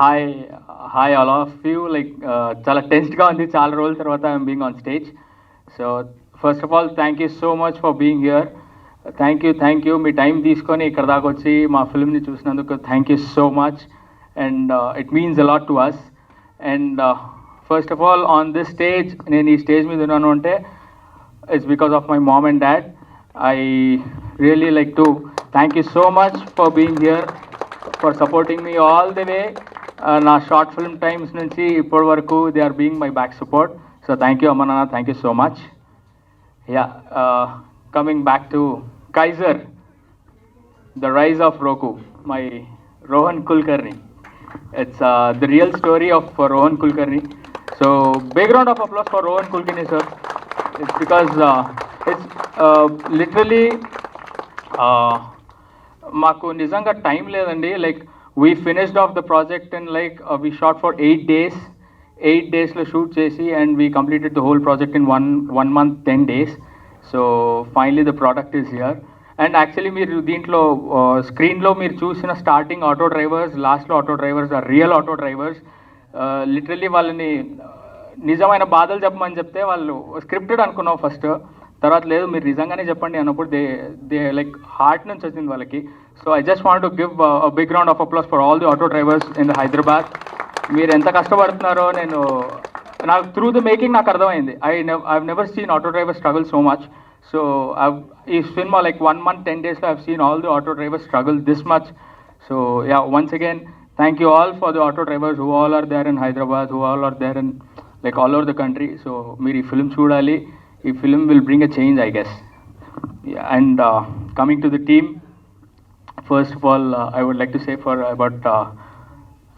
Hi hi all of you like చాలా టెన్స్డ్గా ఉంది చాలా రోజుల తర్వాత I'm being on stage. So first of all thank you so much for being here. Thank you మీ time తీసుకొని ఇక్కడ దాకా వచ్చి మా ఫిల్మ్ని చూసినందుకు thank you so much and it means a lot to us. And first of all on this stage నేను ఈ స్టేజ్ మీద ఉన్నాను అంటే it's because of my mom and dad. I really like to thank you so much for being here, for supporting me all the way. Na short film times nunchi ippodi varaku they are being my back support. So thank you Amma Nana, thank you so much. Yeah, coming back to Kaiser, the rise of Roku, my Rohan Kulkarni. It's the real story of Rohan Kulkarni. So big round of applause for Rohan Kulkarni sir. It's because it's literally మాకు నిజంగా time లేదండి. Like we finished off the project and like we shot for 8 డేస్లో shoot చేసి and we completed the whole project in one month 10 days. So finally the product is here. And actually మీరు దీంట్లో స్క్రీన్లో మీరు చూసిన starting auto drivers, లాస్ట్లో auto drivers are real auto drivers. Literally వాళ్ళని నిజమైన బాధలు చెప్పమని చెప్తే వాళ్ళు స్క్రిప్టెడ్ అనుకున్నాం ఫస్ట్, తర్వాత లేదు మీరు నిజంగానే చెప్పండి అన్నప్పుడు దే లైక్ హార్ట్ నుంచి వచ్చింది వాళ్ళకి. So I just want to give big round of applause for all the auto drivers in the Hyderabad. మీరు ఎంత కష్టపడుతున్నారో నాకు త్రూ ద మేకింగ్ నాకు అర్థమైంది. I never seen auto driver struggle so much. So ఈ cinema like 1 month 10 days I have seen all the auto drivers struggle this much. So yeah, once again thank you all for the auto drivers who all are there in Hyderabad, who all are there in like all over the country. So మీరు ఈ film చూడాలి. ఈ film will bring a change, I guess. Yeah, and coming to the team, first of all, I would like to say about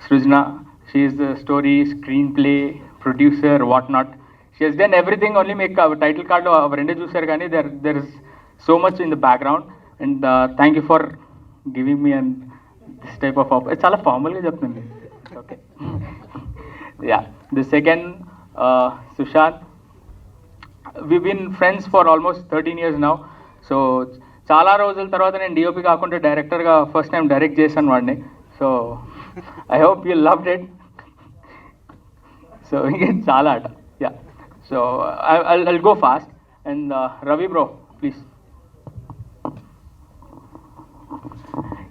Srijna. She is the story, screenplay, producer, whatnot. She has done everything. Only make title card of rende chusar gaani there is so much in the background. And thank you for giving me this type of it's all formal ga cheptunandi. Okay. Yeah, the second Sushant. We've been friends for almost 13 years now. So చాలా రోజుల తర్వాత నేను DOP కాకుండా డైరెక్టర్గా first time direct చేశాను వాడిని. So I hope you loved it. So ఇంకేం చాలా అట. Yeah, so I'll go fast. And Ravi bro please.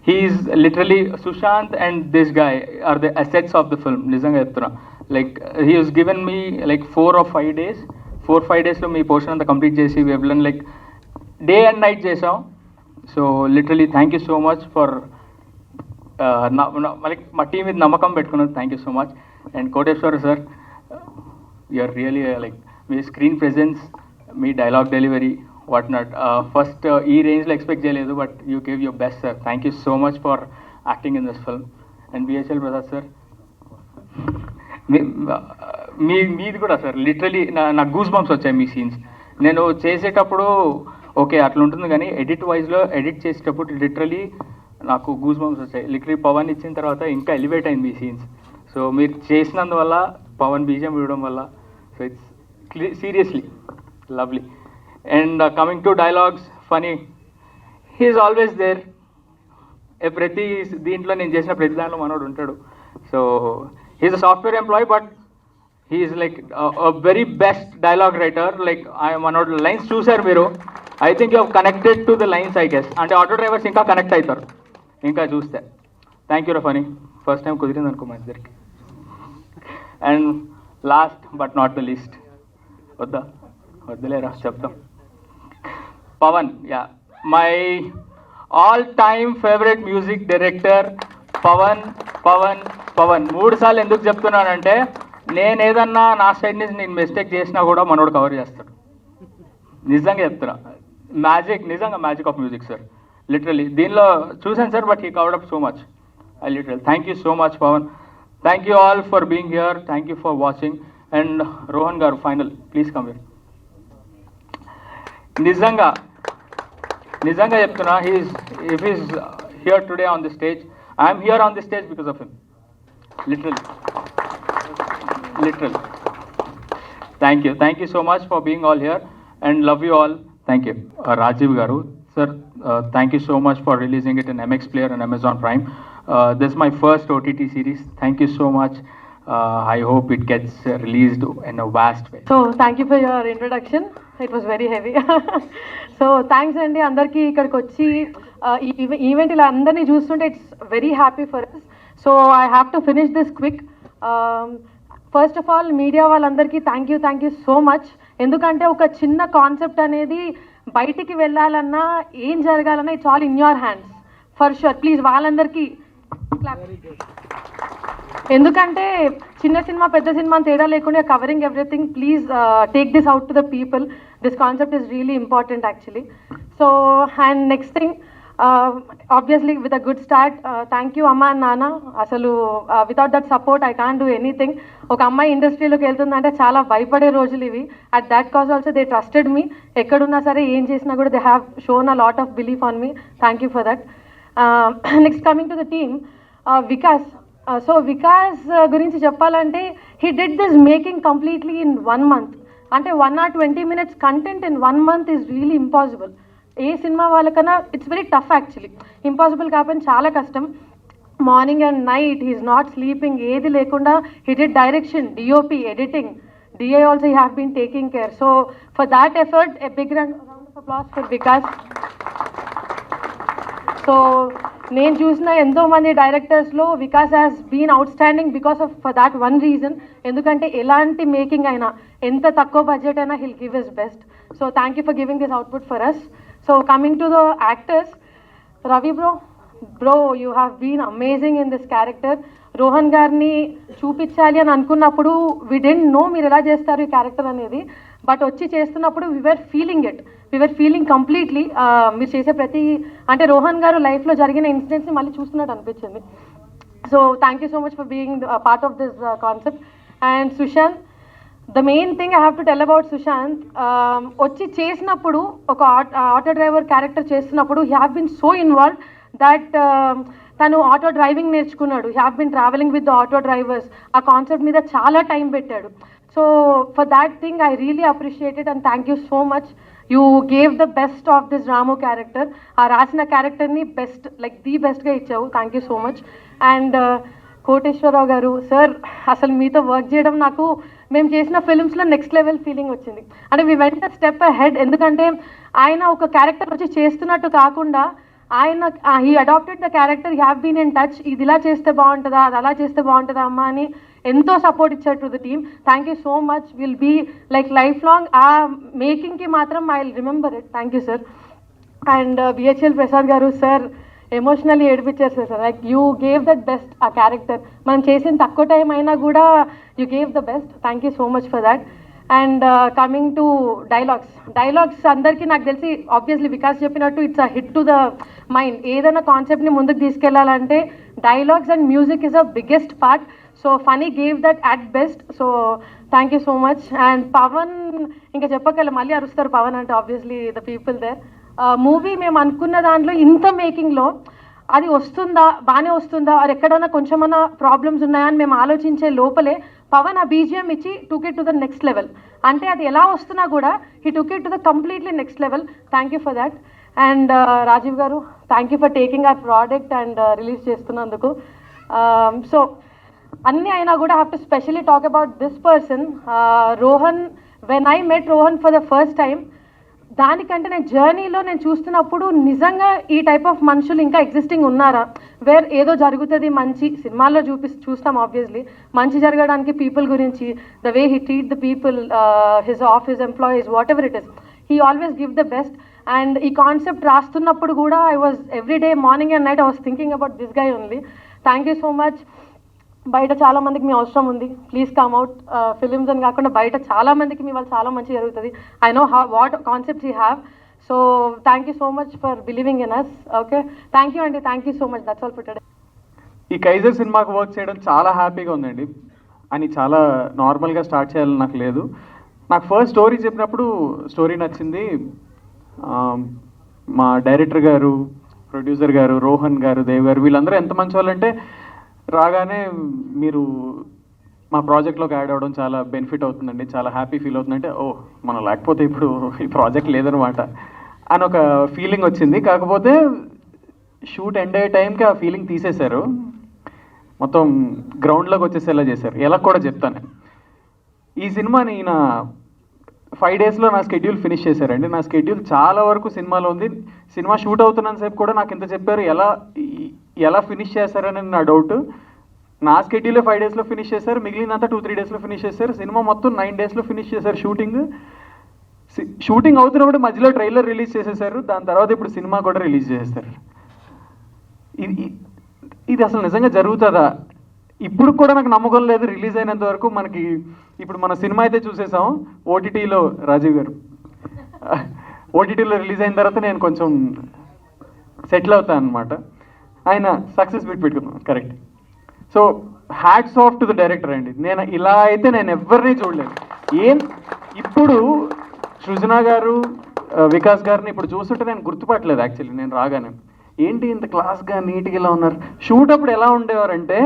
He's literally Sushant and this guy are the assets of the film. నిజంగా చెప్తున్నా. Like he has given me like 4 or 5 days. 4-5 daysలో మీ portion అంతా complete చేసి we have like day and night చేసాం. So literally thank you so much for like మా team మీద నమ్మకం పెట్టుకున్నారు. Thank you so much. And Koteshwar sir, you're really like మీ స్క్రీన్ ప్రెజెన్స్, మీ dialogue delivery what not first ఈ రేంజ్లో expect చేయలేదు, but you gave your best sir. Thank you so much for acting in this film. And BHL Prasad sir, మీది కూడా sir literally నాకు goose bumps వచ్చాయి మీ సీన్స్. నేను చేసేటప్పుడు ఓకే అట్లా ఉంటుంది, కానీ ఎడిట్ వైజ్లో ఎడిట్ చేసేటప్పుడు లిటరలీ నాకు గూస్ బంప్స్ వచ్చాయి. లిటరలీ పవన్ ఇచ్చిన తర్వాత ఇంకా ఎలివేట్ అయింది మీ సీన్స్. సో మీరు చేసినందువల్ల, పవన్ బీజం ఇవ్వడం వల్ల, so it's seriously lovely. And coming to dialogues, funny, he's always there. ప్రతి దీంట్లో నేను చేసిన ప్రతి దాంట్లో మనోడు ఉంటాడు. So he's a software employee, but he is like a very best dialogue writer. Like I am another lines చూసారు మీరు. I think you have connected to the lines, I guess. అంటే ఆటో డ్రైవర్స్ ఇంకా connect అవుతారు ఇంకా చూస్తే. Thank you రఫనీ, first time కుదిరింది అనుకో మా ఇద్దరికి. And last but not the least, వద్దులేరా చెప్తాం, Pawan. Yeah, my all time favourite music director Pawan. 3 సార్లు ఎందుకు చెప్తున్నానంటే, నేను ఏదన్నా నా సైడ్ నుంచి నేను మిస్టేక్ చేసినా కూడా మనోడు కవర్ చేస్తాడు. నిజంగా చెప్తున్నా, నిజంగా magic of music sir. Literally దీనిలో చూసాను sir, but he covered up so much. I literal thank you so much Pavan. Thank you all for being here. Thank you for watching. And Rohan garu final please come here. నిజంగా చెప్తున్నా, if is here today on the stage, I'm here on the stage because of him. Literally. Thank you so much for being all here and love you all. Thank you. Rajiv Garu, sir, thank you so much for releasing it in MX Player and Amazon Prime. this is my first OTT series. Thank you so much. I hope it gets released in a vast way. So thank you for your introduction. It was very heavy. So thanks అండి అందరికీ ఇక్కడికి వచ్చి event ఇలా అందరినీ చూస్తుంటే it's very happy for us. So I have to finish this quick. First of all media వాళ్ళందరికీ thank you so much. ఎందుకంటే ఒక చిన్న కాన్సెప్ట్ అనేది బయటికి వెళ్ళాలన్నా ఏం జరగాలన్నా it's all in your hands for sure. Please వాళ్ళందరికీ ఎందుకంటే చిన్న సినిమా పెద్ద సినిమా తేడా లేకుండా covering everything. Please take this out to the people. This concept is really important actually. So and next thing, obviously with a good start. Thank you అమ్మ and నాన్న. అసలు without that support I can't do anything. ఒక అమ్మాయి ఇండస్ట్రీలోకి వెళ్తుందంటే చాలా భయపడే రోజులు ఇవి. At that cause also they trusted me. ఎక్కడున్నా సరే ఏం చేసినా కూడా they have shown a lot of belief on me. Thank you for that. Next coming to the team, Vikas. So Vikas గురించి చెప్పాలంటే he did this making completely in 1 month. అంటే 1 or 20 minutes content in 1 month is really impossible. ఏ cinema వాళ్ళకన్నా it's very tough actually. Impossible కాబట్టి చాలా కష్టం. Morning and night he's not sleeping, ఏది లేకుండా he did direction, DOP, editing, DI also he have been taking care. So for that effort a big round of applause for Vikas. సో నేను చూసిన ఎంతోమంది డైరెక్టర్స్లో Vikas has been outstanding because of for that one reason. ఎందుకంటే ఎలాంటి making అయినా ఎంత తక్కువ బడ్జెట్ అయినా he'll give his best. So thank you for giving this output for us. So coming to the actors, Ravi bro you have been amazing in this character. Rohan గారిని చూపించాలి అని అనుకున్నప్పుడు వి డెంట్ నో మీరు ఎలా చేస్తారు ఈ క్యారెక్టర్ అనేది. బట్ వచ్చి చేస్తున్నప్పుడు వీఆర్ ఫీలింగ్ కంప్లీట్లీ. మీరు చేసే ప్రతి అంటే రోహన్ గారు లైఫ్లో జరిగిన ఇన్సిడెంట్స్ని మళ్ళీ చూస్తున్నట్టు అనిపించింది. So thank you so much for being part of this concept. And Sushant, the main thing I have to tell about Sushant, వచ్చి చేసినప్పుడు ఒక ఆటో డ్రైవర్ క్యారెక్టర్ చేస్తున్నప్పుడు he have been so involved that తను ఆటో డ్రైవింగ్ నేర్చుకున్నాడు. He have been traveling with the auto drivers. ఆ concept మీద చాలా time పెట్టాడు. So for that thing I really appreciated and thank you so much. You gave the best of this Ramu character. ఆ రాసిన క్యారెక్టర్ని best like the బెస్ట్గా ఇచ్చావు. Thank you so much. And Koteswararao గారు సార్, అసలు మీతో వర్క్ చేయడం నాకు మేము చేసిన ఫిల్మ్స్లో నెక్స్ట్ లెవెల్ ఫీలింగ్ వచ్చింది. అంటే వీ వెంట స్టెప్ అహెడ్. ఎందుకంటే ఆయన ఒక క్యారెక్టర్ వచ్చి చేస్తున్నట్టు కాకుండా ఆయన he adapted the character, he have been in touch. ఇది ఇలా చేస్తే బాగుంటుందా, అది అలా చేస్తే బాగుంటుందా అమ్మా అని ఎంతో సపోర్ట్ ఇచ్చారు to the team. Thank you so much. Will be like life long ఆ మేకింగ్కి మాత్రం I will remember it. Thank you sir. And BHL Prasad garu sir, emotionally ఏడిపించారు sir. Like you gave that best ఆ క్యారెక్టర్. మనం చేసిన తక్కువ time అయినా కూడా you gave the best. Thank you so much for that. And coming to dialogues అందరికీ నాకు తెలిసి ఆబ్వియస్లీ వికాస్ చెప్పినట్టు it's a hit to the mind. ఏదైనా కాన్సెప్ట్ని ముందుకు తీసుకెళ్లాలంటే dialogues and music is a biggest part. So Phani gave that at best. So thank you so much. And Pawan ఇంకా చెప్పగల మళ్ళీ అరుస్తారు పవన్ అంటే obviously the people there. Movie మేము అనుకున్న దాంట్లో ఇంత మేకింగ్లో అది వస్తుందా, బాగానే వస్తుందా, అది ఎక్కడైనా కొంచెమన్నా ప్రాబ్లమ్స్ ఉన్నాయా అని మేము ఆలోచించే లోపలే పవన్ ఆ బీజిఎం ఇచ్చి took it to the next level. అంటే అది ఎలా వస్తున్నా కూడా he took it to the completely next level. Thank you for that. And Rajiv garu, thank you for taking our product and release చేస్తున్నందుకు. సో అన్నీ అయినా కూడా have to specially talk about this person Rohan. When I met Rohan for the first time, దానికంటే నేను జర్నీలో నేను చూస్తున్నప్పుడు నిజంగా ఈ టైప్ ఆఫ్ మనుషులు ఇంకా ఎగ్జిస్టింగ్ ఉన్నారా, వేర్ ఏదో జరుగుతుంది మంచి సినిమాల్లో చూస్తాం ఆబ్వియస్లీ మంచి జరగడానికి పీపుల్ గురించి, the way he treat the people, his office employees, what ever it is, he always give the best. And ఈ కాన్సెప్ట్ రాస్తున్నప్పుడు కూడా I was every day morning and night I was thinking about this guy only. Thank you so much. బయట చాలా మందికి మీ అవసరం ఉంది, please come out. Films అని కాకుండా బయట చాలా మందికి మీ వాళ్ళు చాలా మంచి జరుగుతుంది. I know what concepts you have. So thank you so much for believing in us. Okay, thank you అండి. Thank you so much. That's all for today. ఈ కైజర్ సినిమాకి వర్క్ చేయడం చాలా హ్యాపీగా ఉందండి. అని చాలా నార్మల్గా స్టార్ట్ చేయాలని నాకు లేదు. నాకు ఫస్ట్ స్టోరీ చెప్పినప్పుడు స్టోరీ నచ్చింది. మా డైరెక్టర్ గారు, ప్రొడ్యూసర్ గారు, రోహన్ గారు, దేవ్ గారు, వీళ్ళందరూ ఎంత మంచి వాళ్ళంటే రాగానే మీరు మా ప్రాజెక్ట్లోకి యాడ్ అవ్వడం చాలా బెనిఫిట్ అవుతుందండి, చాలా హ్యాపీ ఫీల్ అవుతుందంటే ఓ మనం లేకపోతే ఇప్పుడు ఈ ప్రాజెక్ట్ లేదనమాట అని ఒక ఫీలింగ్ వచ్చింది. కాకపోతే షూట్ ఎండ్ అయ్యే టైంకి ఆ ఫీలింగ్ తీసేశారు, మొత్తం గ్రౌండ్లోకి వచ్చేసేలా చేశారు. ఎలా కూడా చెప్తాను నేను. ఈ సినిమాని ఈయన 5 డేస్లో నా స్కెడ్యూల్ ఫినిష్ చేశారండి. నా స్కెడ్యూల్ చాలా వరకు సినిమాలో ఉంది. సినిమా షూట్ అవుతున్నంత సేపు కూడా నాకు ఇంత చెప్పారు, ఎలా ఫినిష్ చేశారని నా డౌట్. నా స్కెడ్యూలే 5 డేస్లో ఫినిష్ చేశారు, మిగిలినంతా 2-3 డేస్లో ఫినిష్ చేశారు. సినిమా మొత్తం 9 డేస్లో ఫినిష్ చేశారు షూటింగ్ అవుతున్నప్పుడు మధ్యలో ట్రైలర్ రిలీజ్ చేసేసారు. దాని తర్వాత ఇప్పుడు సినిమా కూడా రిలీజ్ చేసేస్తారు. ఇది అసలు నిజంగా జరుగుతుందా? ఇప్పుడు కూడా నాకు నమ్మకం లేదు. రిలీజ్ అయినంత వరకు మనకి ఇప్పుడు మన సినిమా అయితే చూసేసాం ఓటీటీలో, రాజీవ్ గారు ఓటీటీలో రిలీజ్ అయిన తర్వాత నేను కొంచెం సెటిల్ అవుతాను అనమాట. ఆయన సక్సెస్ పెట్టుకున్నాను, correct. So hats off to the director అండి. నేను ఇలా అయితే నేను ఎవరిని చూడలేదు. ఇప్పుడు సృజన గారు, వికాస్ గారిని ఇప్పుడు చూస్తుంటే నేను గుర్తుపట్టలేదు యాక్చువల్లీ. నేను రాగానే ఏంటి ఇంత క్లాస్గా నీట్గా ఇలా ఉన్నారు. షూట్ అప్పుడు ఎలా ఉండేవారంటే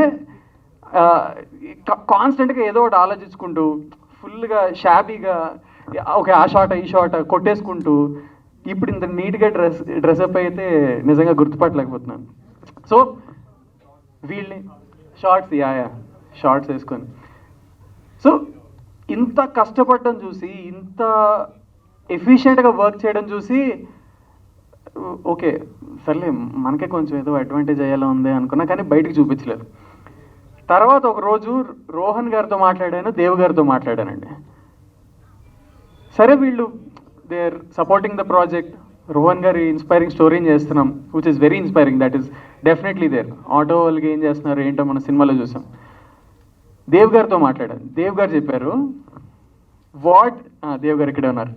కాన్స్టెంట్గా ఏదో ఒకటి ఆలోచించుకుంటూ, ఫుల్గా షాబీగా ఓకే ఆ షాట్ ఈ షాట్ కొట్టేసుకుంటూ, ఇప్పుడు ఇంత నీట్గా డ్రెస్అప్ అయితే నిజంగా గుర్తుపట్టలేకపోతున్నాను. సో వీళ్ళని షార్ట్స్ వేసుకొని, సో ఇంత కష్టపడడం చూసి, ఇంత ఎఫిషియెంట్గా వర్క్ చేయడం చూసి, ఓకే సర్లే మనకే కొంచెం ఏదో అడ్వాంటేజ్ అయ్యేలా ఉంది అనుకున్నా, కానీ బయటికి చూపించలేదు. తర్వాత ఒక రోజు రోహన్ గారితో మాట్లాడాను, దేవ్ గారితో మాట్లాడానండి. సరే వీళ్ళు they are supporting the project, Rohan గారి ఇన్స్పైరింగ్ స్టోరీని చేస్తున్నాం, which is very inspiring, that is definitely there. Auto వాళ్ళకి ఏం చేస్తున్నారు ఏంటో మన సినిమాలో చూసాం. దేవ్ గారితో మాట్లాడాను. దేవ్ గారు చెప్పారు దేవ్ గారు ఇక్కడే ఉన్నారు.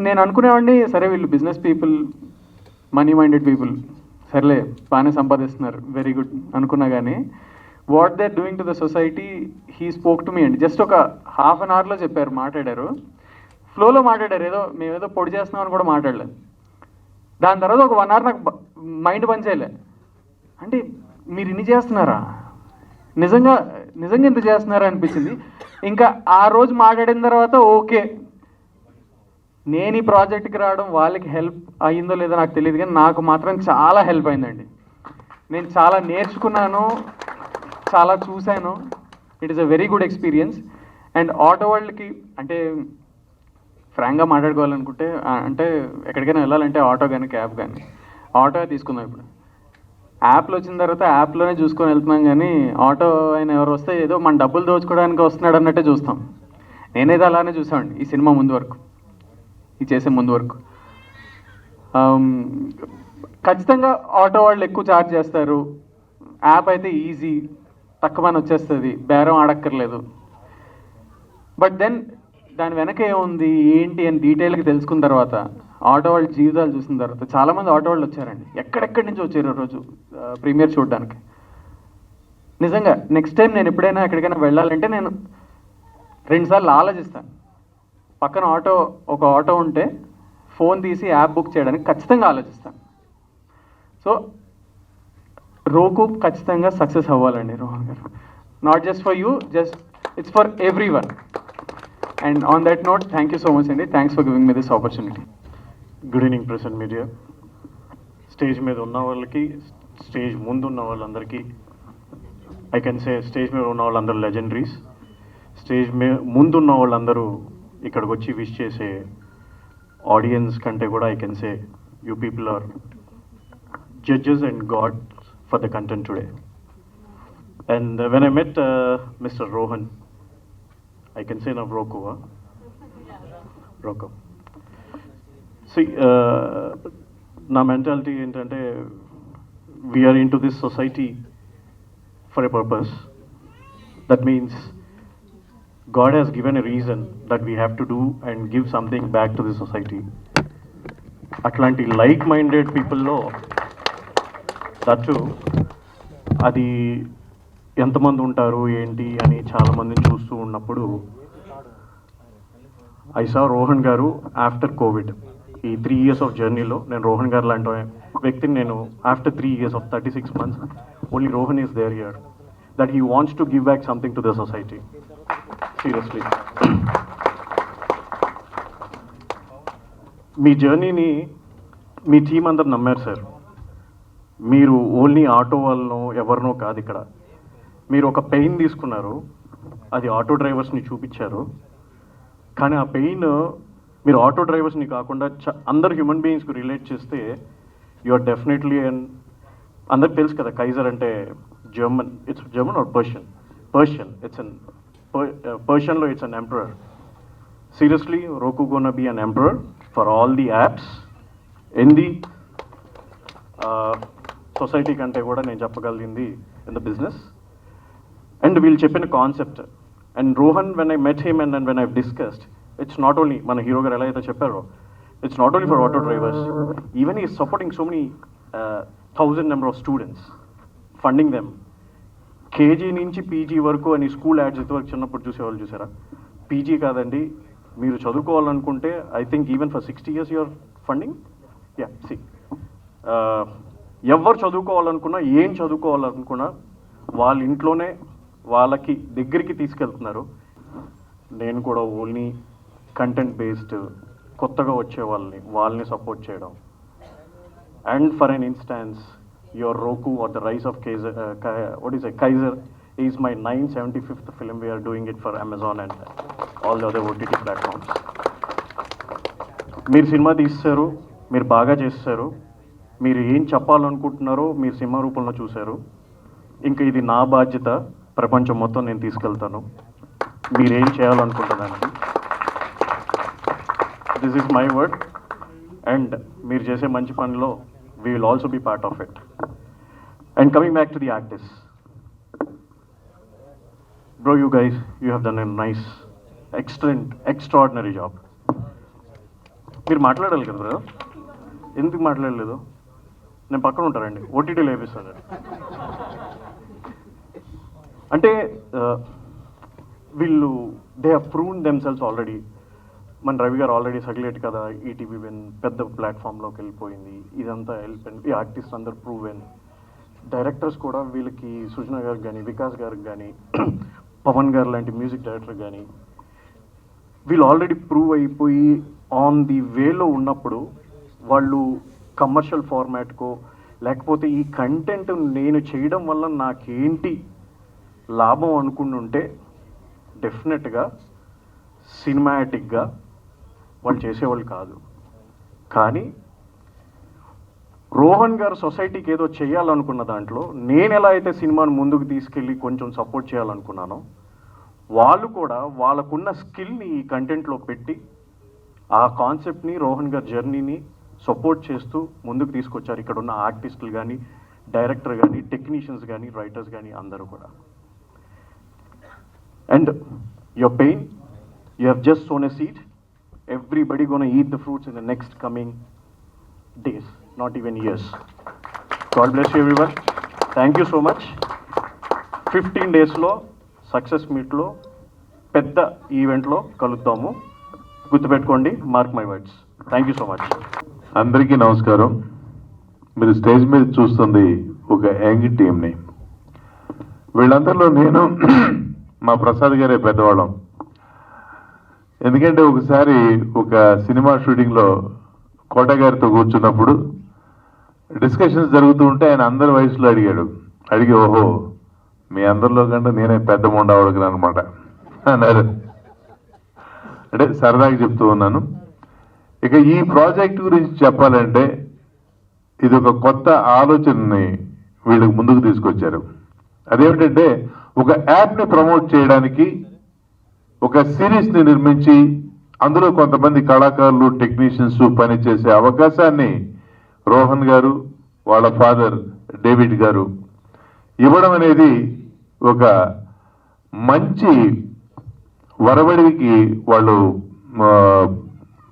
నేను అనుకునేవాడిని సరే వీళ్ళు business people, money minded people, సర్లే బాగానే సంపాదిస్తున్నారు, వెరీ గుడ్ అనుకున్నా. కానీ what they are doing to the society, he spoke to me అండి. జస్ట్ ఒక హాఫ్ అన్ అవర్లో చెప్పారు, మాట్లాడారు, ఫ్లోలో మాట్లాడారు. మేమేదో పొడి చేస్తున్నామని కూడా మాట్లాడలేదు. దాని తర్వాత ఒక 1 అవర్ నాకు మైండ్ పనిచేయలే. అంటే మీరు ఇన్ని చేస్తున్నారా, నిజంగా ఇంత చేస్తున్నారా అనిపించింది. ఇంకా ఆ రోజు మాట్లాడిన తర్వాత ఓకే, నేను ఈ ప్రాజెక్ట్కి రావడం వాళ్ళకి హెల్ప్ అయ్యిందో లేదో నాకు తెలియదు, కానీ నాకు మాత్రం చాలా హెల్ప్ అయిందండి. నేను చాలా నేర్చుకున్నాను, చాలా చూశాను. It is a very good experience. And auto వాళ్ళకి అంటే ఫ్రాంక్గా మాట్లాడుకోవాలనుకుంటే, అంటే ఎక్కడికైనా వెళ్ళాలంటే ఆటో కానీ క్యాబ్ కానీ, ఆటో తీసుకుందాం. ఇప్పుడు యాప్లో వచ్చిన తర్వాత యాప్లోనే చూసుకొని వెళ్తున్నాం, కానీ ఆటో ఆయన ఎవరు వస్తే ఏదో మన డబ్బులు దోచుకోవడానికి వస్తున్నాడు అన్నట్టే చూస్తాం. నేనైతే అలానే చూసామండి ఈ సినిమా ముందు వరకు, ఈ చేసే ముందు వరకు. ఖచ్చితంగా ఆటో వాళ్ళు ఎక్కువ ఛార్జ్ చేస్తారు. యాప్ అయితే ఈజీ, తక్కువని వచ్చేస్తుంది, బేరం ఆడక్కర్లేదు. బట్ దెన్ దాని వెనక ఏముంది ఏంటి అని డీటెయిల్గా తెలుసుకున్న తర్వాత, ఆటో వాళ్ళ జీవితాలు చూసిన తర్వాత, చాలామంది ఆటో వాళ్ళు వచ్చారండి, ఎక్కడెక్కడి నుంచి వచ్చారు రోజు ప్రీమియర్ చూడడానికి. నిజంగా నెక్స్ట్ టైం నేను ఎప్పుడైనా ఎక్కడికైనా వెళ్ళాలంటే నేను 2 సార్లు ఆలోచిస్తాను. పక్కన ఒక ఆటో ఉంటే ఫోన్ తీసి యాప్ బుక్ చేయడానికి ఖచ్చితంగా ఆలోచిస్తాను. సో రోకు ఖచ్చితంగా సక్సెస్ అవ్వాలండి Rohan garu. Not just for you, it's for every one. And on that note, thank you so much అండి. Thanks for giving me this opportunity. Good evening press and media. Stage మీద ఉన్న వాళ్ళకి, stage ముందు ఉన్న వాళ్ళందరికీ, I can say stage మీద ఉన్న వాళ్ళందరూ లెజెండరీస్. స్టేజ్ మీద ముందున్న వాళ్ళందరూ ఇక్కడికి వచ్చి విష్ చేసే ఆడియన్స్ కంటే కూడా I can say you people are judges and god for the content today. And when I met mister Rohan, I can say now Roku. See, నా మెంటాలిటీ ఏంటంటే, we are into this society for a purpose. That means God has given a reason that we have to do and give something back to the society. అట్లాంటి like minded పీపుల్లో that అది ఎంతమంది ఉంటారు ఏంటి అని చాలామందిని చూస్తూ ఉన్నప్పుడు, ఐ సా రోహన్ గారు ఆఫ్టర్ కోవిడ్. ఈ 3 years ఆఫ్ జర్నీలో నేను రోహన్ గారు లాంటి వ్యక్తిని నేను after 3 years of 36 months, only Rohan is there here, that he wants to give back something to the society. Seriously మీ జర్నీని మీ టీం అందరు నమ్మారు సార్. మీరు ఓన్లీ ఆటో వాళ్ళనో ఎవరినో కాదు ఇక్కడ. మీరు ఒక పెయిన్ తీసుకున్నారు, అది ఆటో డ్రైవర్స్ని చూపించారు. కానీ ఆ పెయిన్ మీరు ఆటో డ్రైవర్స్ని కాకుండా అందరు హ్యూమన్ బీయింగ్స్కి రిలేట్ చేస్తే యు ఆర్ డెఫినెట్లీ అండ్ అందరికి తెలుసు కదా కైజర్ అంటే German, it's German or Persian it's an పర్షియన్లో it's an emperor. Seriously Roku gonna be an emperor for all the apps in the society కంటే కూడా నేను చెప్పగలిగింది ఇన్ ద బిజినెస్. అండ్ వీళ్ళు చెప్పిన concept and Rohan when I met him and when I discussed, it's not only మన hero గారు ఎలా అయితే చెప్పారో, it's not only for auto drivers, even is supporting so many 1000 number of students, funding them. KG నుంచి PG వరకు అని school ads ఇంతవరకు చిన్నప్పుడు చూసేవాళ్ళు చూసారా? పీజీ కాదండి, మీరు చదువుకోవాలనుకుంటే I think even for 60 years your funding. Yeah see ఎవరు చదువుకోవాలనుకున్నా, ఏం చదువుకోవాలనుకున్నా వాళ్ళ ఇంట్లోనే వాళ్ళకి దగ్గరికి తీసుకెళ్తున్నారు. నేను కూడా ఓన్లీ కంటెంట్ బేస్డ్ కొత్తగా వచ్చే వాళ్ళని సపోర్ట్ చేయడం. And for an instance your Roku or the rise of Kaiser is my 975th film. We are doing it for Amazon and all the other OTT platforms. మీరు cinema తీస్తారు, మీరు బాగా చేస్తారు, మీరు ఏం చెప్పాలనుకుంటున్నారో మీరు సినిమా రూపంలో చూశారు. ఇంకా ఇది నా బాధ్యత, ప్రపంచం మొత్తం నేను తీసుకెళ్తాను మీరేం చేయాలనుకుంటున్నాను. This is my word. And మీరు చేసే మంచి పనిలో we will also be part of it. And coming back to the artist, bro, you guys, you have done a nice, extraordinary job. మీరు మాట్లాడాలి కదా బ్రో, ఎందుకు మాట్లాడలేదు? నేను పక్కన ఉంటానండి, ఓటీటీలో వేపిస్తాను. అంటే వీళ్ళు దే హ్యావ్ ప్రూవ్న్ దెమ్సెల్స్ ఆల్రెడీ. మన రవి గారు ఆల్రెడీ సగిలేట్ కదా, ఈటీవీ విన్ పెద్ద ప్లాట్ఫామ్లోకి వెళ్ళిపోయింది, ఇదంతా వెళ్ళిపోయింది. ఈ ఆర్టిస్ట్ అందరు ప్రూవెన్. డైరెక్టర్స్ కూడా వీళ్ళకి సృజన గారికి కానీ, వికాస్ గారికి కానీ, పవన్ గారు లాంటి మ్యూజిక్ డైరెక్టర్ కానీ వీళ్ళు ఆల్రెడీ ప్రూవ్ అయిపోయి ఆన్ ది వేలో ఉన్నప్పుడు వాళ్ళు కమర్షియల్ ఫార్మాట్కో లేకపోతే ఈ కంటెంట్ నేను చేయడం వల్ల నాకేంటి లాభం అనుకుంటుంటే డెఫినెట్గా సినిమాటిక్గా వాళ్ళు చేసేవాళ్ళు కాదు. కానీ రోహన్ గారు సొసైటీకి ఏదో చేయాలనుకున్న దాంట్లో నేను ఎలా అయితే సినిమాను ముందుకు తీసుకెళ్ళి కొంచెం సపోర్ట్ చేయాలనుకున్నానో, వాళ్ళు కూడా వాళ్ళకున్న స్కిల్ని ఈ కంటెంట్లో పెట్టి ఆ కాన్సెప్ట్ని, రోహన్ గారి జర్నీని సపోర్ట్ చేస్తూ ముందుకు తీసుకొచ్చారు. ఇక్కడ ఉన్న ఆర్టిస్టులు కానీ, డైరెక్టర్ కానీ, టెక్నీషియన్స్ కానీ, రైటర్స్ కానీ అందరూ కూడా. And your pain, you have just sown a seed. Everybody gonna eat the fruits in the next coming days, not even years. God bless you everyone. Thank you so much. 15 days లో success మీట్లో పెద్ద ఈవెంట్లో కలుద్దాము, గుర్తుపెట్టుకోండి, mark my words. Thank you so much. అందరికీ నమస్కారం. మీరు stage మీద చూస్తుంది ఒక యంగ్ టీంని. వీళ్ళందరిలో నేను మా ప్రసాద్ గారే పెద్దవాళ్ళం. ఎందుకంటే ఒకసారి ఒక సినిమా షూటింగ్లో కోట గారితో కూర్చున్నప్పుడు డిస్కషన్స్ జరుగుతూ ఉంటే ఆయన అందరి వయసులో అడిగి ఓహో మీ అందరిలో కంటే నేనే పెద్ద ఉండవడుగును అనమాట అన్నారు. అంటే సరదాగా చెప్తూ ఉన్నాను. ఇక ఈ ప్రాజెక్ట్ గురించి చెప్పాలంటే ఇది ఒక కొత్త ఆలోచనని వీళ్ళకి ముందుకు తీసుకొచ్చారు. అదేమిటంటే ఒక యాప్ని ప్రమోట్ చేయడానికి ఒక సిరీస్ని నిర్మించి అందులో కొంతమంది కళాకారులు, టెక్నీషియన్స్ పనిచేసే అవకాశాన్ని రోహన్ గారు, వాళ్ళ ఫాదర్ డేవిడ్ గారు ఇవ్వడం అనేది ఒక మంచి వరవడికి వాళ్ళు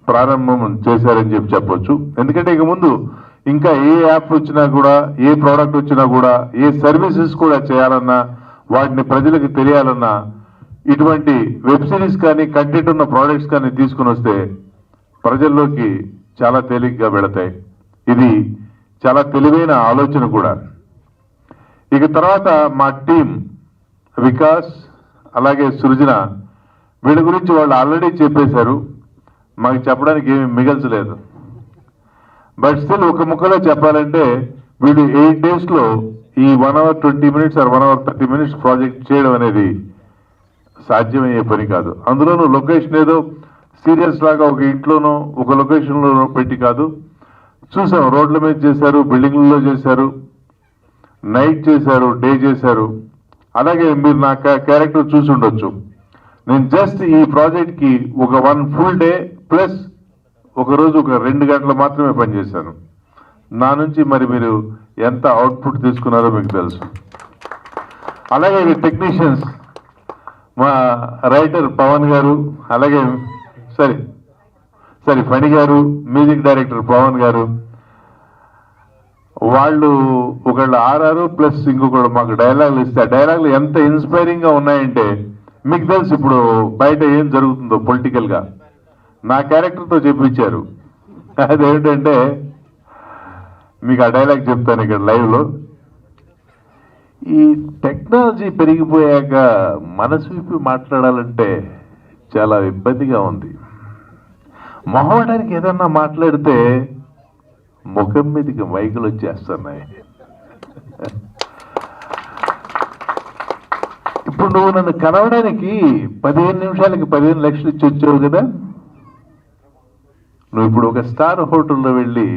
ప్రారంభం చేశారని చెప్పొచ్చు. ఎందుకంటే ఇక ముందు ఇంకా ఏ యాప్ వచ్చినా కూడా, ఏ ప్రోడక్ట్ వచ్చినా కూడా, ఏ సర్వీసెస్ కూడా చేయాలన్నా, వాటిని ప్రజలకు తెలియాలన్నా ఇటువంటి వెబ్ సిరీస్ కానీ, కంటెంట్ ఉన్న ప్రోడక్ట్స్ కానీ తీసుకుని వస్తే ప్రజల్లోకి చాలా తేలిగ్గా వెళతాయి. ఇది చాలా తెలివైన ఆలోచన కూడా. ఇక తర్వాత మా టీం వికాస్ అలాగే సృజన వీళ్ళ గురించి వాళ్ళు ఆల్రెడీ చెప్పేశారు, మాకు చెప్పడానికి ఏమీ మిగల్చలేదు. బట్ స్టిల్ ఒక ముక్కలో చెప్పాలంటే వీళ్ళు 8 డేస్లో ఈ 1 hour 20 minutes or 1 hour 30 minutes project చేయడం అనేది సాధ్యమయ్యే పని కాదు. అందులోనూ లొకేషన్ ఏదో సీరియల్స్ లాగా ఒక ఇంట్లోనో ఒక లొకేషన్లో పెట్టి కాదు. చూసాం, రోడ్ల మీద చేశారు, బిల్డింగ్లలో చేశారు, నైట్ చేశారు, డే చేశారు. అలాగే మీరు నా క్యారెక్టర్ చూసి ఉండొచ్చు. నేను జస్ట్ ఈ ప్రాజెక్ట్కి ఒక 1 full day ప్లస్ ఒకరోజు ఒక 2 గంటలు మాత్రమే పనిచేశాను. నా నుంచి మరి మీరు ఎంత అవుట్పుట్ తీసుకున్నారో మీకు తెలుసు. అలాగే టెక్నీషియన్స్, మా రైటర్ పవన్ గారు, అలాగే ఫణి గారు, మ్యూజిక్ డైరెక్టర్ పవన్ గారు, వాళ్ళు ఒకళ్ళు ఆర్ఆర్ ప్లస్ ఇంకొకళ్ళు మాకు డైలాగులు ఇస్తే ఆ డైలాగులు ఎంత ఇన్స్పైరింగ్గా ఉన్నాయంటే మీకు తెలుసు ఇప్పుడు బయట ఏం జరుగుతుందో పొలిటికల్గా. నా క్యారెక్టర్తో చెప్పించారు. అదేంటంటే మీకు ఆ డైలాగ్ చెప్తాను ఇక్కడ లైవ్లో. ఈ టెక్నాలజీ పెరిగిపోయాక మనసు విప్పి మాట్లాడాలంటే చాలా ఇబ్బందిగా ఉంది. మొహమాటానికి ఏదన్నా మాట్లాడితే ముఖం మీదకి మైకులు వచ్చేస్తున్నాయి. ఇప్పుడు నువ్వు నన్ను కలవడానికి 15 నిమిషాలకి 15 లక్షలు ఇచ్చి వచ్చావు కదా. నువ్వు ఇప్పుడు ఒక స్టార్ హోటల్లో వెళ్ళి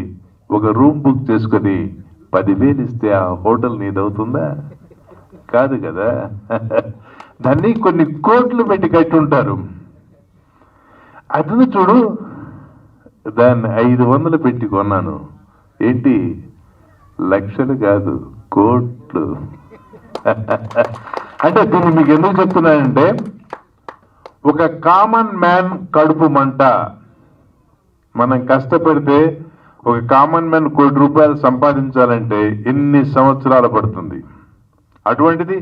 ఒక రూమ్ బుక్ చేసుకొని 10,000 ఇస్తే ఆ హోటల్ నీదవుతుందా? కాదు కదా. దాన్ని కొన్ని కోట్లు పెట్టి కట్టుంటారు. అతను చూడు, దాన్ని 500 పెట్టి కొన్నాను. ఏంటి, లక్షలు కాదు, కోట్లు. అంటే దీన్ని మీకు ఎందుకు చెప్తున్నానంటే, ఒక కామన్ మ్యాన్ కడుపు మంట. మనం కష్టపడితే ఒక కామన్ మ్యాన్ ₹1 కోటి సంపాదించాలంటే ఎన్ని సంవత్సరాలు పడుతుంది. అటువంటిది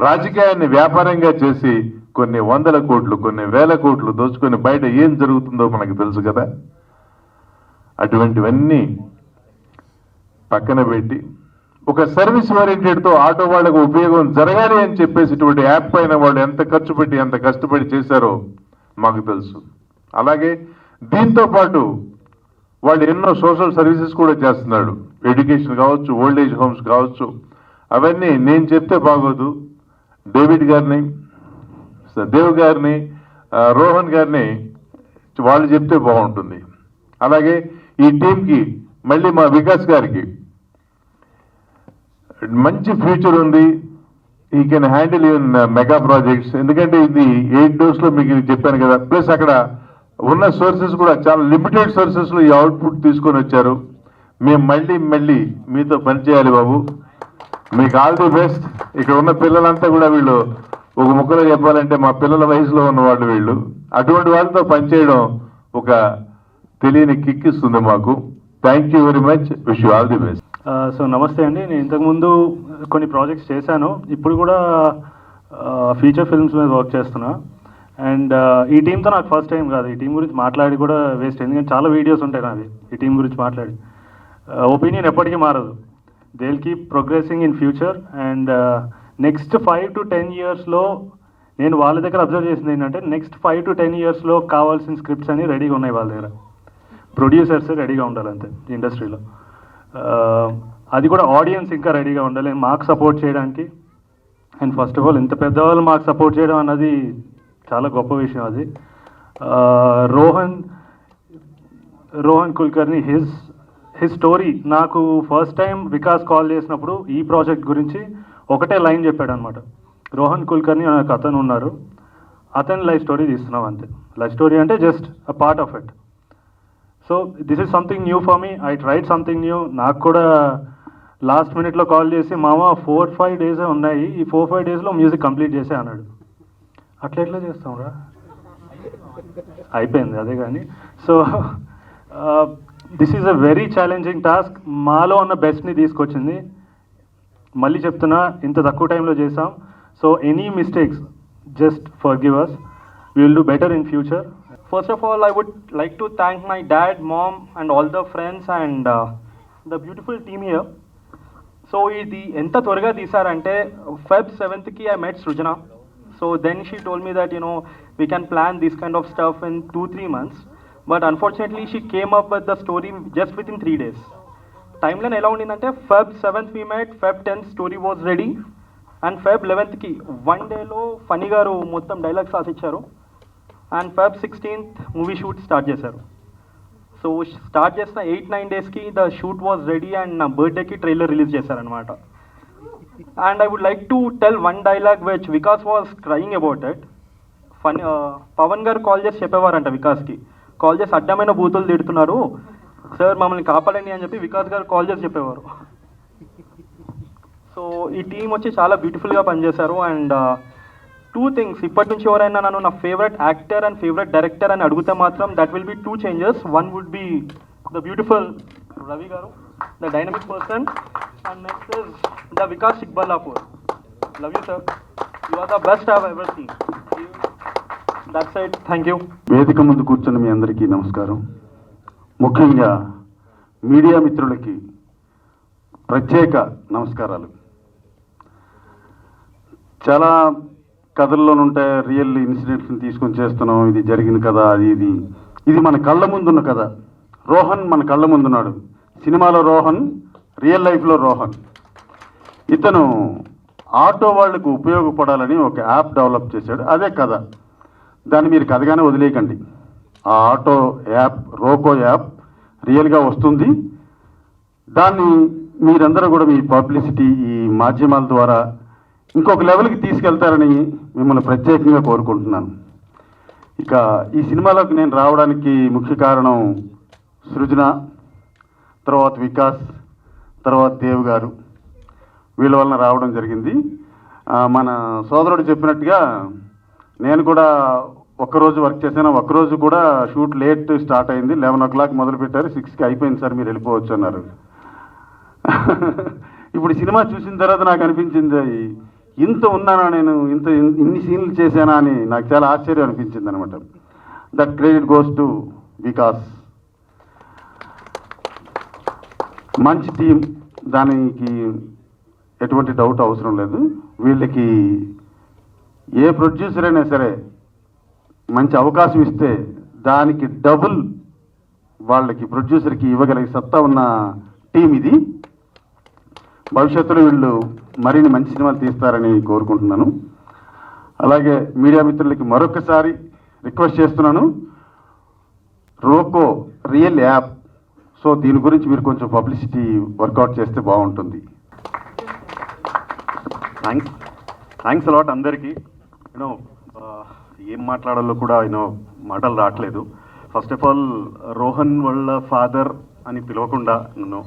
రాజకీయాన్ని వ్యాపారంగా చేసి కొన్ని 100 కోట్లు, కొన్ని 1000 కోట్లు దోచుకొని బయట ఏం జరుగుతుందో మనకు తెలుసు కదా. అటువంటివన్నీ పక్కన పెట్టి ఒక సర్వీస్ ఓరియంటెడ్తో ఆటో వాళ్ళకు ఉపయోగం జరగాలి అని చెప్పేసి ఇటువంటి యాప్ పైన వాళ్ళు ఎంత ఖర్చు పెట్టి ఎంత కష్టపడి చేశారో మాకు తెలుసు. అలాగే దీంతో పాటు వాళ్ళు ఎన్నో సోషల్ సర్వీసెస్ కూడా చేస్తున్నాడు. ఎడ్యుకేషన్ కావచ్చు, ఓల్డ్ ఏజ్ హోమ్స్ కావచ్చు. అవన్నీ నేను చెప్తే బాగోదు. డేవిడ్ గారిని, దేవ్ గారిని, రోహన్ గారిని వాళ్ళు చెప్తే బాగుంటుంది. అలాగే ఈ టీంకి మళ్ళీ మా వికాస్ గారికి మంచి ఫ్యూచర్ ఉంది. ఈ can handle in mega projects. ఎందుకంటే ఇది 8 డోస్లో మీకు చెప్పాను కదా. ప్లస్ అక్కడ ఉన్న సోర్సెస్ కూడా చాలా లిమిటెడ్ సోర్సెస్లో ఈ అవుట్పుట్ తీసుకొని వచ్చారు. మేము మళ్ళీ మీతో పనిచేయాలి బాబు. మీకు ఆల్ ది బెస్ట్. ఇక్కడ ఉన్న పిల్లలంతా కూడా వీళ్ళు ఒక ముక్కలో చెప్పాలంటే మా పిల్లల వయసులో ఉన్నవాళ్ళు వీళ్ళు. అటువంటి వాళ్ళతో పనిచేయడం ఒక తెలియని కిక్ ఇస్తుంది మాకు. Thank you very much. Wish you all the best. So నమస్తే అండి. నేను ఇంతకుముందు కొన్ని ప్రాజెక్ట్స్ చేశాను. ఇప్పుడు కూడా ఫీచర్ ఫిల్మ్స్ మీద వర్క్ చేస్తున్నా. అండ్ ఈ టీంతో నాకు ఫస్ట్ టైం కాదు. ఈ టీం గురించి మాట్లాడి కూడా వేస్ట్. ఎందుకంటే చాలా వీడియోస్ ఉంటాయి నావి ఈ టీం గురించి మాట్లాడి. ఒపీనియన్ ఎప్పటికీ మారదు. They will keep progressing in future. And next 5 to 10 yearsలో నేను వాళ్ళ దగ్గర అబ్జర్వ్ చేసింది ఏంటంటే, నెక్స్ట్ 5 to 10 yearsలో కావాల్సిన స్క్రిప్ట్స్ అన్ని రెడీగా ఉన్నాయి వాళ్ళ దగ్గర. ప్రొడ్యూసర్స్ రెడీగా ఉండాలి అంతే ఇండస్ట్రీలో. అది కూడా ఆడియన్స్ ఇంకా రెడీగా ఉండాలి మాకు సపోర్ట్ చేయడానికి. అండ్ ఫస్ట్ ఆఫ్ ఆల్ ఇంత పెద్దవాళ్ళు మాకు సపోర్ట్ చేయడం అన్నది చాలా గొప్ప విషయం. అది రోహన్ కుల్కర్ని హిజ్ స్టోరీ నాకు ఫస్ట్ టైం వికాస్ కాల్ చేసినప్పుడు ఈ ప్రాజెక్ట్ గురించి ఒకటే లైన్ చెప్పాడు అనమాట. రోహన్ కుల్కర్ని నాకు అతను ఉన్నారు, అతని లైఫ్ స్టోరీ తీస్తున్నాం అంతే. లైఫ్ స్టోరీ అంటే just a part of it. So this is something new for me. I tried something new. నాకు కూడా లాస్ట్ మినిట్లో కాల్ చేసి, మామ 4-5 డేసే ఉన్నాయి, ఈ 4-5 డేస్లో మ్యూజిక్ కంప్లీట్ చేసే అన్నాడు. అట్లా ఎట్లా చేస్తాంరా, అయిపోయింది అదే. కానీ so this is a very challenging task. మాలో ఉన్న బెస్ట్ని తీసుకొచ్చింది. మళ్ళీ చెప్తున్నా, ఇంత తక్కువ టైంలో చేసాం. So any mistakes just forgive us. We will do better in future. First of all, I would like to thank my dad, mom, and all the friends and the beautiful team here. So, ఇది ఎంత త్వరగా తీసారంటే Feb 7th I met Srujana. So then she told me that we can plan this kind of stuff in 2-3 months. But unfortunately she came up with the story just within 3 days. Timeline ఎలా ఉండిందంటే Feb 7th we met, Feb 10th story was ready, and Feb 11th 1 డేలో ఫనీ గారు మొత్తం dialogues రాసిచ్చారు, అండ్ Feb 16th movie shoot start చేశారు. So start చేసిన 8-9 daysకి the shoot was ready and నా బర్త్డేకి ట్రైలర్ రిలీజ్ చేశారనమాట. And I would like to tell one dialogue which Vikas was crying about it. Funny Pavan garu call చేసి చెప్పేవారంట వికాస్కి, కాల్ చేసి అడ్డమైన బూతులు తిడుతున్నారు సార్ మమ్మల్ని కాపాడండి అని చెప్పి వికాస్ గారు కాల్ చేసి చెప్పేవారు. సో ఈ టీం వచ్చి చాలా బ్యూటిఫుల్గా పనిచేశారు. అండ్ 2 things, ఇప్పటి నుంచి ఎవరైనా నన్ను నా favourite actor and favourite director అని అడిగితే మాత్రం that will be 2 changes. One would be the beautiful Ravi garu, the dynamic person, and next is the Vikas Chikballapur. Love you sir, you are the best I have ever seen. That's it, thank you. వేదిక ముందు కూర్చున్న మీ అందరికీ నమస్కారం. ముఖ్యంగా media మిత్రులకి ప్రత్యేక నమస్కారాలు. చాలా కథల్లోనుంటే రియల్ ఇన్సిడెంట్స్ని తీసుకొని చేస్తున్నాం, ఇది జరిగిన కథ, ఇది మన కళ్ళ ముందున్న కథ. రోహన్ మన కళ్ళ ముందున్నాడు. సినిమాలో రోహన్, రియల్ లైఫ్లో రోహన్. ఇతను ఆటో వాళ్లకు ఉపయోగపడాలని ఒక యాప్ డెవలప్ చేశాడు, అదే కథ. దాన్ని మీరు కథగానే వదిలేయకండి. ఆ ఆటో యాప్, రోకో యాప్ రియల్గా వస్తుంది. దాన్ని మీరందరూ కూడా మీ పబ్లిసిటీ, ఈ మాధ్యమాల ద్వారా ఇంకొక లెవెల్కి తీసుకెళ్తారని మిమ్మల్ని ప్రత్యేకంగా కోరుకుంటున్నాను. ఇక ఈ సినిమాలోకి నేను రావడానికి ముఖ్య కారణం సృజన, తర్వాత వికాస్, తర్వాత దేవ్ గారు, వీళ్ళ వలన రావడం జరిగింది. మన సోదరుడు చెప్పినట్టుగా నేను కూడా ఒక్కరోజు వర్క్ చేశాను. ఒక్కరోజు కూడా షూట్ లేట్ స్టార్ట్ అయింది. 11 o'clock మొదలు పెట్టారు, 6కి అయిపోయింది సార్ మీరు వెళ్ళిపోవచ్చు అన్నారు. ఇప్పుడు సినిమా చూసిన తర్వాత నాకు అనిపించింది, ఇంత ఉన్నానా నేను, ఇన్ని సీన్లు చేశానా అని నాకు చాలా ఆశ్చర్యం అనిపించింది అనమాట. That credit goes to Vikas. మంచి టీం, దానికి ఎటువంటి డౌట్ అవసరం లేదు. వీళ్ళకి ఏ ప్రొడ్యూసర్ అయినా సరే మంచి అవకాశం ఇస్తే దానికి డబుల్ వాళ్ళకి ప్రొడ్యూసర్కి ఇవ్వగలిగే సత్తా ఉన్న టీం ఇది. భవిష్యత్తులో వీళ్ళు మరిన్ని మంచి సినిమాలు తీస్తారని కోరుకుంటున్నాను. అలాగే మీడియా మిత్రులకి మరొకసారి రిక్వెస్ట్ చేస్తున్నాను, రోకో రియల్ యాప్, సో దీని గురించి మీరు కొంచెం పబ్లిసిటీ వర్కౌట్ చేస్తే బాగుంటుంది. థ్యాంక్స్ అలాట్ అందరికీ. యూనో ఏం మాట్లాడాలో కూడా మాటలు రావట్లేదు. ఫస్ట్ ఆఫ్ ఆల్ రోహన్ వాళ్ళ ఫాదర్ అని పిలవకుండా నన్ను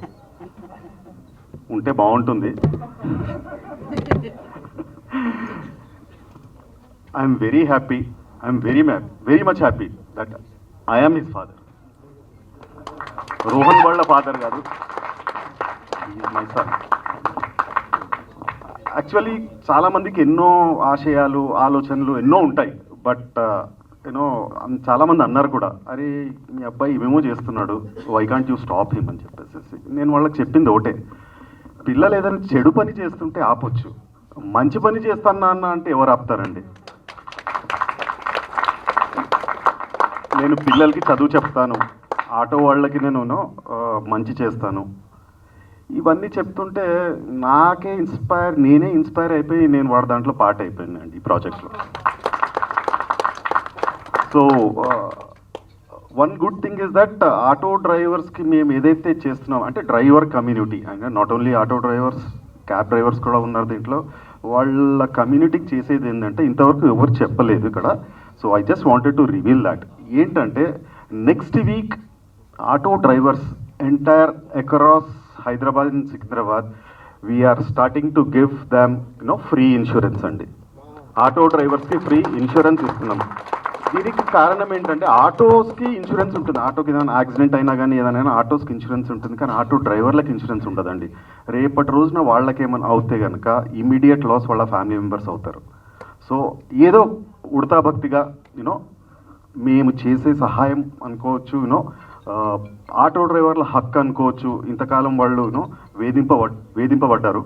ఉంటే బాగుంటుంది. I'm very happy, I'm very much happy that I am his father. Rohan వాళ్ళ ఫాదర్ కాదు, మై సన్. యాక్చువల్లీ చాలామందికి ఎన్నో ఆశయాలు, ఆలోచనలు ఎన్నో ఉంటాయి. బట్ చాలామంది అన్నారు కూడా, అరే మీ అబ్బాయి ఇవేమో చేస్తున్నాడు, why can't you stop him అని చెప్పేసి. నేను వాళ్ళకి చెప్పింది ఒకటే, పిల్లలు ఏదైనా చెడు పని చేస్తుంటే ఆపొచ్చు, మంచి పని చేస్తానా అన్న అంటే ఎవరు ఆపుతారండి? నేను పిల్లలకి చదువు చెప్తాను, ఆటో వాళ్ళకి నేను మంచి చేస్తాను, ఇవన్నీ చెప్తుంటే నేనే ఇన్స్పైర్ అయిపోయి నేను వాడి దాంట్లో పార్ట్ అయిపోయానండి ఈ ప్రాజెక్ట్లో. So one good thing is that auto డ్రైవర్స్కి మేము ఏదైతే చేస్తున్నాం అంటే డ్రైవర్ కమ్యూనిటీ, అంటే not only auto drivers, cab drivers కూడా ఉన్నారు దీంట్లో. వాళ్ళ కమ్యూనిటీకి చేసేది ఏంటంటే ఇంతవరకు ఎవరు చెప్పలేదు ఇక్కడ. So I just wanted to reveal that. ఏంటంటే next week auto drivers entire across Hyderabad and Secunderabad we're starting to give them free insurance అండి. ఆటో డ్రైవర్స్కి ఫ్రీ ఇన్సూరెన్స్ ఇస్తున్నాం. దీనికి కారణం ఏంటంటే ఆటోస్కి ఇన్సూరెన్స్ ఉంటుంది, ఆటోకి ఏదైనా యాక్సిడెంట్ అయినా కానీ ఏదైనా ఆటోస్కి ఇన్సూరెన్స్ ఉంటుంది, కానీ ఆటో డ్రైవర్లకు ఇన్సూరెన్స్ ఉండదండి. రేపటి రోజున వాళ్ళకి ఏమైనా అవుతే కనుక ఇమీడియట్ లాస్ వాళ్ళ ఫ్యామిలీ మెంబర్స్ అవుతారు. సో ఏదో ఉడతా భక్తిగా మేము చేసే సహాయం అనుకోవచ్చు, ఆటో డ్రైవర్ల హక్కు అనుకోవచ్చు. ఇంతకాలం వాళ్ళు వేధింపబడ్డారు.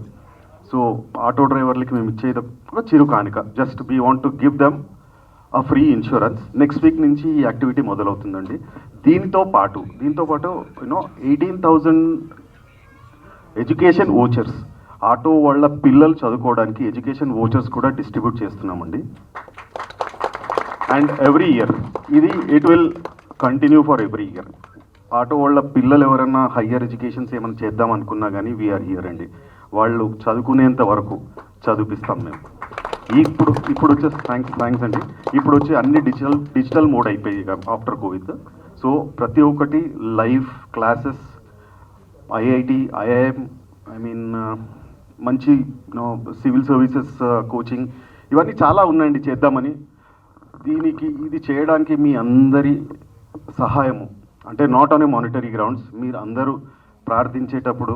సో ఆటో డ్రైవర్లకి మేము ఇచ్చేది ఒక చిరు కానుక. Just we want to give them free insurance. Next week నుంచి ఈ యాక్టివిటీ మొదలవుతుందండి. దీంతో పాటు యూనో 18,000 ఎడ్యుకేషన్ ఓచర్స్, ఆటో వాళ్ళ పిల్లలు చదువుకోవడానికి ఎడ్యుకేషన్ ఓచర్స్ కూడా డిస్ట్రిబ్యూట్ చేస్తున్నామండి. And every year it will continue for every year. Auto వాళ్ళ పిల్లలు ఎవరైనా హయ్యర్ ఎడ్యుకేషన్స్ ఏమైనా చేద్దాం అనుకున్నా కానీ వీఆర్ హియర్ అండి. వాళ్ళు చదువుకునేంత వరకు చదివిస్తాం మేము. ఇప్పుడు వచ్చే థ్యాంక్స్ అండి. ఇప్పుడు వచ్చే అన్ని డిజిటల్ మోడ్ అయిపోయాయి ఆఫ్టర్ కోవిడ్. సో ప్రతి ఒక్కటి లైవ్ క్లాసెస్, ఐఐటి, ఐఐఎం, మంచి సివిల్ సర్వీసెస్ కోచింగ్, ఇవన్నీ చాలా ఉన్నాయండి చేద్దామని. ఇది చేయడానికి మీ అందరి సహాయము, అంటే not on a monetary grounds, మీరు అందరూ ప్రార్థించేటప్పుడు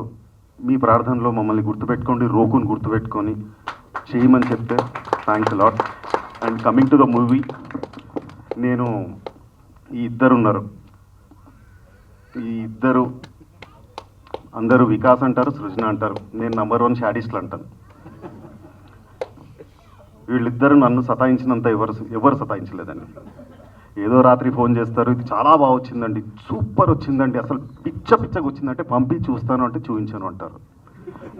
మీ ప్రార్థనలో మమ్మల్ని గుర్తుపెట్టుకోండి, రోకుని గుర్తుపెట్టుకొని చేయమని చెప్తే thanks lot. And coming to the movie, నేను ఈ ఇద్దరు ఉన్నారు, ఈ ఇద్దరు అందరూ వికాస్ అంటారు, సృజన అంటారు, నేను నంబర్ 1 షాడిస్ట్లు అంటాను. వీళ్ళిద్దరూ నన్ను సతాయించినంత ఎవరు సతాయించలేదండి. ఏదో రాత్రి ఫోన్ చేస్తారు, ఇది చాలా బాగా వచ్చిందండి, సూపర్ వచ్చిందండి, అసలు పిచ్చగా వచ్చిందంటే పంపి చూస్తాను అంటే చూపించను అంటారు,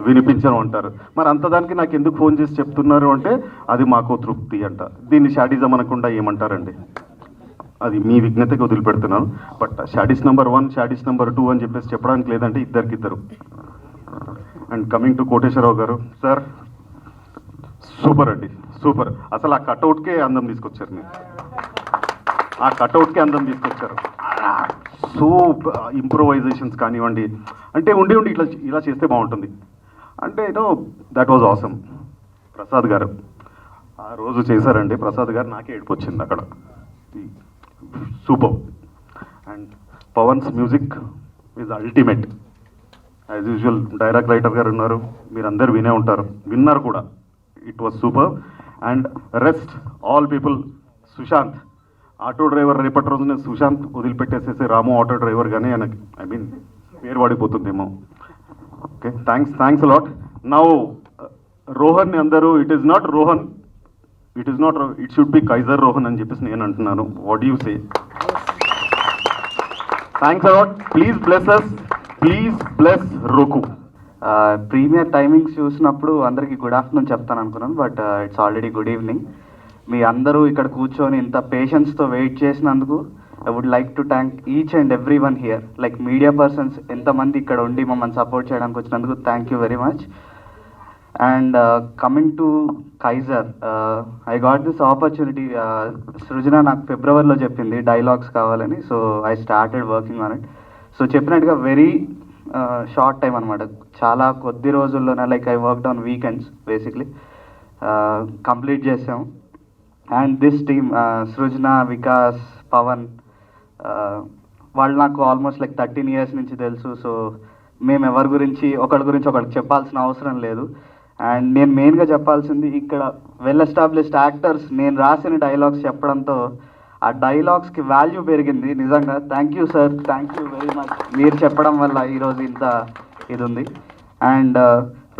వినిపించను అంటారు. మరి అంతదానికి నాకు ఎందుకు ఫోన్ చేసి చెప్తున్నారు అంటే అది మాకు తృప్తి అంట. దీన్ని షాడిజం అనకుండా ఏమంటారండి? అది మీ విజ్ఞతకి వదిలిపెడుతున్నాను. బట్ షాడిస్ నెంబర్ 1, షాడిస్ నెంబర్ 2 అని చెప్పేసి చెప్పడానికి లేదంటే ఇద్దరికిద్దరు. అండ్ కమింగ్ టు కోటేశ్వరరావు గారు సార్, సూపర్ అండి, సూపర్. అసలు ఆ కట్అవుట్కే అందం తీసుకొచ్చారు మీరు, ఆ కట్అవుట్కే అందం తీసుకొచ్చారు. సో ఇంప్రూవైజేషన్స్ కానివ్వండి, అంటే ఉండి ఇలా చేస్తే బాగుంటుంది అంటే దట్ వాజ్ ఆసమ్. ప్రసాద్ గారు ఆ రోజు చేశారండి, ప్రసాద్ గారు నాకే ఏడుపు వచ్చింది అక్కడ, super. And Pawan's music is ultimate. As usual dialogue writer garu ఉన్నారు, మీరందరూ విన్నారు కూడా. It was super. And rest all people, Sushant auto driver, రేపటి రోజున సుశాంత్ వదిలిపెట్టేసేసి రాము ఆటో డ్రైవర్ కానీ ఆయనకి పేరు పడిపోతుందేమో. Okay, thanks lot. నౌ రోహన్ని అందరూ it is not Rohan, it should be Kaiser Rohan అని చెప్పేసి నేను అంటున్నాను. What you say? Thanks a lot. Please bless us, please bless roku. Premier timings చూసినప్పుడు అందరికీ గుడ్ ఆఫ్టర్నూన్ చెప్తాను అనుకున్నాను, but it's already good evening. మీ అందరూ ఇక్కడ కూర్చొని ఇంత పేషెన్స్తో వెయిట్ చేసినందుకు I would like to thank each and every one here. Like media persons ఎంతమంది ఇక్కడ ఉండి మమ్మల్ని సపోర్ట్ చేయడానికి వచ్చినందుకు thank you very much. And coming to Kaiser, I got this opportunity. Srujana నాకు ఫిబ్రవరిలో చెప్పింది డైలాగ్స్ కావాలని, so I started working on it. So చెప్పినట్టుగా వెరీ షార్ట్ టైం అనమాట, చాలా కొద్ది రోజుల్లోనే, like I worked on weekends basically, complete చేసాం. అండ్ దిస్ టీమ్, సృజన, వికాస్, పవన్, వాళ్ళు నాకు ఆల్మోస్ట్ లైక్ 13 years నుంచి తెలుసు. సో మేము ఒకరి గురించి ఒకరికి చెప్పాల్సిన అవసరం లేదు. అండ్ నేను మెయిన్గా చెప్పాల్సింది, ఇక్కడ వెల్ ఎస్టాబ్లిష్డ్ యాక్టర్స్ నేను రాసిన డైలాగ్స్ చెప్పడంతో ఆ డైలాగ్స్కి వాల్యూ పెరిగింది. నిజంగా thank you sir, thank you very much. మీరు చెప్పడం వల్ల ఈరోజు ఇంత ఇది ఉంది. అండ్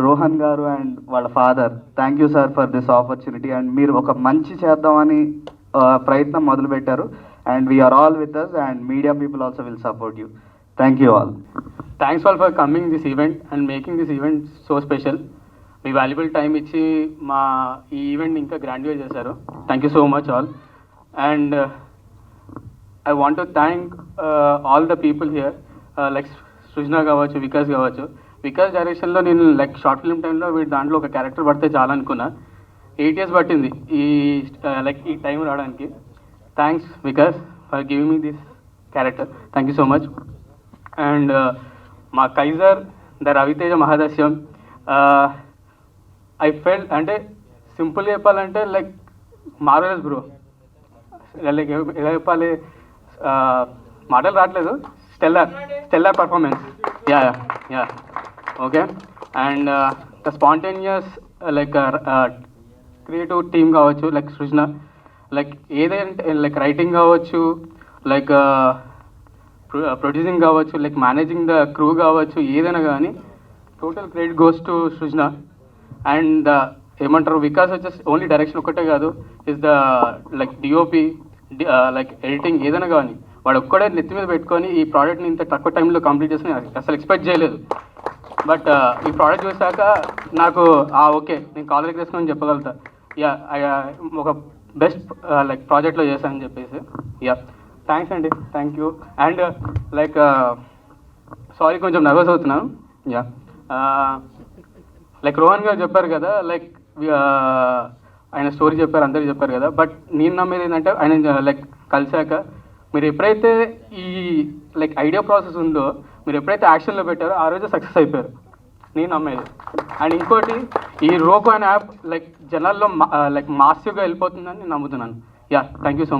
రోహన్ గారు అండ్ వాళ్ళ father, thank you sir for this opportunity. And మీరు ఒక మంచి చేద్దామని ప్రయత్నం మొదలుపెట్టారు. And we're all with us, and media people also will support you. Thank you all. Thanks all for coming this event and making this event so special. మీ valuable time ఇచ్చి మా ఈ ఈవెంట్ ఇంకా గ్రాండ్గా చేశారు. Thank you so much all. And I want to thank all the people here, like సృజన కావచ్చు, వికాస్ కావచ్చు. వికాస్ డైరెక్షన్లో నేను లైక్ షార్ట్ ఫిల్మ్ టైంలో వీటి దాంట్లో ఒక క్యారెక్టర్ పడితే చాలా అనుకున్నా. 8 years పట్టింది ఈ టైం రావడానికి. Thanks Vikas for giving me this character. Thank you so much. And మా కైజర్ ద రవితేజ మహాదస్యం, ఐ ఫెల్ట్ అంటే సింపుల్గా చెప్పాలంటే లైక్ మార్వెలస్ బ్రో. లైక్ ఎలా చెప్పాలి, మాటలు రావట్లేదు. Stellar performance. Ya okay. And the spontaneous like creative team కావచ్చు, లైక్ సృజన, లైక్ ఏదంటే లైక్ రైటింగ్ కావచ్చు, లైక్ ప్రొడ్యూసింగ్ కావచ్చు, లైక్ మేనేజింగ్ ద క్రూ కావచ్చు, ఏదైనా కానీ total credit goes to Srujana. And ఏమంటారు, వికాస్ వచ్చేసి ఓన్లీ డైరెక్షన్ ఒక్కటే కాదు, is the like DOP, like editing ఏదైనా కానీ వాడు ఒక్కడే నెత్తి మీద పెట్టుకొని ఈ ప్రోడక్ట్ని ఇంత తక్కువ టైంలో కంప్లీట్ చేసి అసలు ఎక్స్పెక్ట్ చేయలేదు. బట్ ఈ ప్రోడక్ట్ చూసాక నాకు ఓకే నేను కాలేజ్కి తీసుకొని చెప్పగలుగుతా, యా ఒక బెస్ట్ లైక్ ప్రాజెక్ట్లో చేశానని చెప్పేసి. యా థ్యాంక్స్ అండి, thank you. And like sorry కొంచెం నర్వస్ అవుతున్నాను. యా లైక్ రోహన్ గారు చెప్పారు కదా, లైక్ ఆయన స్టోరీ చెప్పారు, అందరూ చెప్పారు కదా, బట్ నేను నమ్మేది ఏంటంటే ఆయన లైక్ కలిశాక మీరు ఎప్పుడైతే ఈ లైక్ ఐడియా ప్రాసెస్ ఉందో మీరు ఎప్పుడైతే యాక్షన్లో పెట్టారో ఆ రోజు సక్సెస్ అయిపోయారు, నేను నమ్మేది. అండ్ ఇంకోటి, ఈ రోకో అనే యాప్ లైక్ జనాల్లో లైక్ మాసివ్గా వెళ్ళిపోతుందని నేను నమ్ముతున్నాను. Yeah thank you so much.